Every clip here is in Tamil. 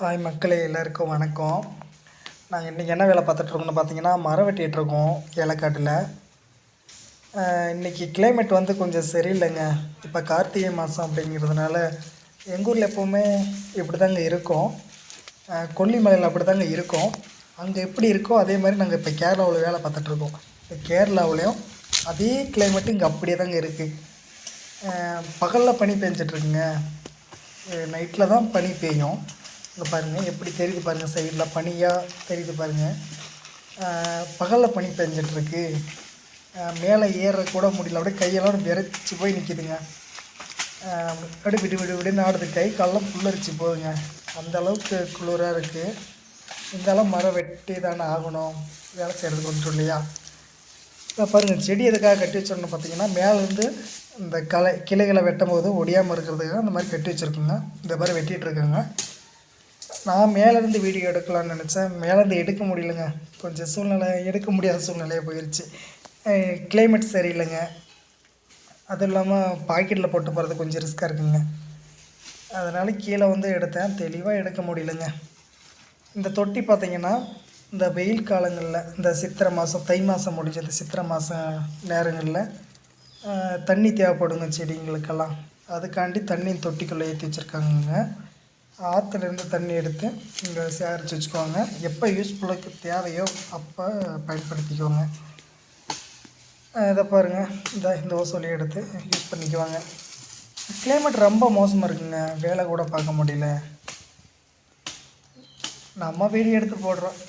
ஹாய் மக்களே, எல்லாருக்கும் வணக்கம். நாங்கள் இன்றைக்கி என்ன வேலை பார்த்துட்ருக்கோம்னு பார்த்தீங்கன்னா, மரம் வெட்டிகிட்ருக்கோம் ஏலக்காட்டில். இன்றைக்கி கிளைமேட் வந்து கொஞ்சம் சரியில்லைங்க. இப்போ கார்த்திகை மாதம் அப்படிங்கிறதுனால எங்கள் ஊரில் எப்போவுமே இப்படி தாங்க இருக்கும். கொல்லிமலையில் அப்படி தாங்க இருக்கும். அங்கே எப்படி இருக்கோ அதே மாதிரி நாங்கள் இப்போ கேரளாவில் வேலை பார்த்துட்ருக்கோம். இப்போ கேரளாவிலையும் அதே கிளைமேட்டு இங்கே அப்படியே தாங்க இருக்குது. பகலில் பனி பெஞ்சிட்ருக்குங்க, நைட்டில் தான் பனி பெய்யும். இங்கே பாருங்கள் எப்படி தெரியுது பாருங்கள், சைடில் பனியாக தெரியுது பாருங்கள். பகலில் பனி பெஞ்சிட்ருக்கு. மேலே ஏற கூட முடியல, அப்படியே கையெல்லாம் விரைச்சி போய் நிற்கிதுங்க. அப்படியே விடு விடு விடுன்னு ஆடுது, கை காலெல்லாம் புல்லரிச்சு போகுதுங்க. அந்த அளவுக்கு குளிராக இருக்குது. இருந்தாலும் மரம் வெட்டி தானே ஆகணும், வேலை செய்கிறது கொஞ்சம் இல்லையா. இப்போ பாருங்கள், செடி எதுக்காக கட்டி வச்சோன்னு பார்த்தீங்கன்னா, மேலேருந்து இந்த கிளைகளை வெட்டும் போது ஒடியாமல் இருக்கிறதுக்காக அந்த மாதிரி கட்டி வச்சுருக்குங்க. இந்த மாதிரி வெட்டிகிட்ருக்குங்க. நான் மேலேருந்து வீடியோ எடுக்கலான்னு நினச்சேன், மேலேருந்து எடுக்க முடியலைங்க. கொஞ்சம் சூழ்நிலை எடுக்க முடியாத சூழ்நிலையாக போயிடுச்சு. கிளைமேட் சரியில்லைங்க. அதுவும் இல்லாமல் பாக்கெட்டில் போட்டு போகிறது கொஞ்சம் ரிஸ்க்காக இருக்குங்க. அதனால் கீழே வந்து எடுத்தேன், தெளிவாக எடுக்க முடியலைங்க. இந்த தொட்டி பார்த்திங்கன்னா, இந்த வெயில் காலங்களில் இந்த சித்திரை மாதம், தை மாதம் முடிஞ்ச இந்த சித்திரை மாதம் நேரங்களில் தண்ணி தேவைப்படுங்க செடிங்களுக்கெல்லாம். அதுக்காண்டி தண்ணி தொட்டிக்குள்ளே ஏற்றி வச்சுருக்காங்கங்க. ஆற்றுலேருந்து தண்ணி எடுத்து இங்கே சேகரித்து வச்சுக்குவாங்க. எப்போ யூஸ்ஃபுல்லுக்கு தேவையோ அப்போ பயன்படுத்திக்குவாங்க. இதை பாருங்கள், இந்த ஓசோலியை எடுத்து யூஸ் பண்ணிக்குவாங்க. கிளைமேட் ரொம்ப மோசமாக இருக்குங்க, வேலை கூட பார்க்க முடியல. நம்ம வீடியோ எடுத்து போடுறோம்,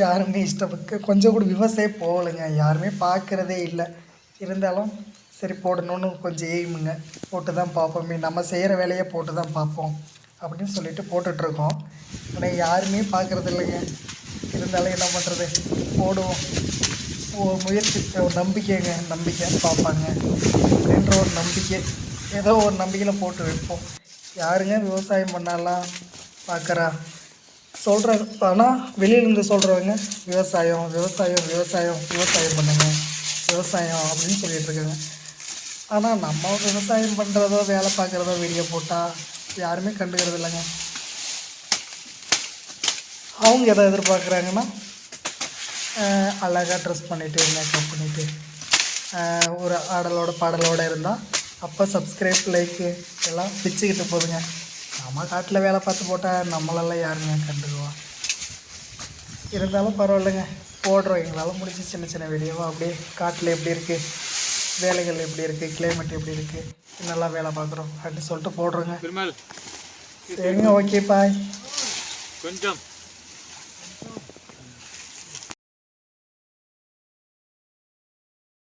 யாருமே இஷ்டப்பட்டு கொஞ்சம் கூட விவசாயம் போகலைங்க, யாருமே பார்க்குறதே இல்லை. இருந்தாலும் சரி போடணுன்னு கொஞ்சம் எய்முங்க, போட்டு தான் பார்ப்போமே, நம்ம செய்கிற வேலையை போட்டு தான் பார்ப்போம் அப்படின்னு சொல்லிட்டு போட்டுட்ருக்கோம். ஆனால் யாருமே பார்க்குறது இல்லைங்க. இருந்தாலும் என்ன பண்ணுறது, போடுவோம். ஒரு முயற்சி, ஒரு நம்பிக்கைங்க, நம்பிக்கை பார்ப்பாங்க அப்படின்ற ஒரு நம்பிக்கை, ஏதோ ஒரு நம்பிக்கையில் போட்டு வைப்போம். யாருங்க விவசாயம் பண்ணாலாம் பார்க்குறா சொல்கிறாங்க. ஆனால் வெளியிலேருந்து சொல்கிறவங்க விவசாயம் விவசாயம் விவசாயம் விவசாயம் பண்ணுங்க விவசாயம் அப்படின்னு சொல்லிகிட்ருக்காங்க. ஆனால் நம்ம விவசாயம் பண்ணுறதோ வேலை பார்க்குறதோ வீடியோ போட்டால் யாருமே கண்டுக்கிறது இல்லைங்க. அவங்க எதை எதிர்பார்க்குறாங்கன்னா, அழகாக ட்ரெஸ் பண்ணிவிட்டு மேக்கப் பண்ணிவிட்டு ஒரு ஆடலோட பாடலோடு இருந்தால் அப்போ சப்ஸ்கிரைப் லைக்கு எல்லாம் பிச்சுக்கிட்டு போதுங்க. நம்ம காட்டில் வேலை பார்த்து போட்டால் நம்மளெல்லாம் யாருங்க கண்டுக்குவோம். இருந்தாலும் பரவாயில்லைங்க, போடுறோம். எங்களால் முடிஞ்ச சின்ன சின்ன வீடியோவாக அப்படியே காட்டில் எப்படி இருக்குது, வேலைகள் எப்படி இருக்குது, கிளைமேட் எப்படி இருக்குது, நல்லா வேலை பார்க்குறோம் அப்படின்னு சொல்லிட்டு போடுறோங்க. சரிங்க, ஓகே, பாய். கொஞ்சம்